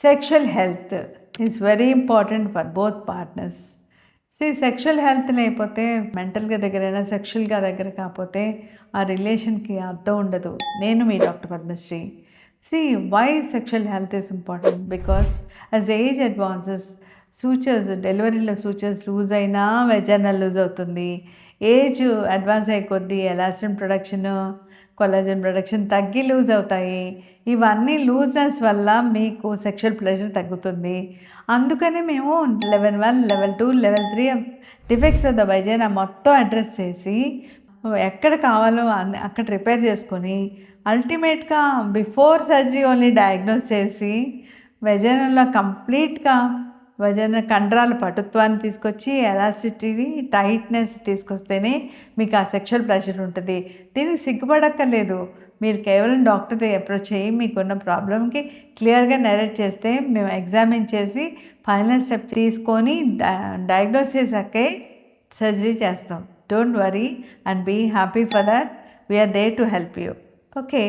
Sexual health is very important for both partners. Sexual health లేకపోతే మెంటల్గా దగ్గరైనా సెక్షువల్గా దగ్గర కాకపోతే ఆ రిలేషన్కి అర్థం ఉండదు. నేను మీ doctor Padmashree. Why sexual health is important because as age advances sutures డెలివరీలో సూచర్స్ లూజ్ అయినా వెజైనల్ లూజ్ అవుతుంది. ఏజ్ అడ్వాన్స్ అయ్యే కొద్దీ ఎలాస్టిన్ ప్రొడక్షన్ కొలాజన్ ప్రొడక్షన్ తగ్గి లూజ్ అవుతాయి. ఇవన్నీ లూజ్నెస్ వల్ల మీకు సెక్షువల్ ప్లెజర్ తగ్గుతుంది. అందుకని మేము level 1, level 2, level 3 defects of the vagina మొత్తం అడ్రస్ చేసి ఎక్కడ కావాలో అక్కడ రిపేర్ చేసుకొని అల్టిమేట్గా బిఫోర్ సర్జరీ ఓన్లీ డయాగ్నోస్ చేసి వెజైనాలో కంప్లీట్గా వజన కండరాల పటుత్వాన్ని తీసుకొచ్చి ఎలాస్టిసిటీ టైట్నెస్ తీసుకొస్తేనే మీకు ఆ సెక్షువల్ ప్రెషర్ ఉంటుంది. దీనికి సిగ్గుపడక్కర్లేదు. మీరు కేవలం డాక్టర్తో అప్రోచ్ అయ్యి మీకున్న ప్రాబ్లమ్కి క్లియర్గా నెరేట్ చేస్తే మేము ఎగ్జామిన్ చేసి ఫైనల్ స్టెప్ తీసుకొని డయాగ్నోస్ చేసాకే సర్జరీ చేస్తాం. Don't worry and be happy for that. We are there to help you. Okay.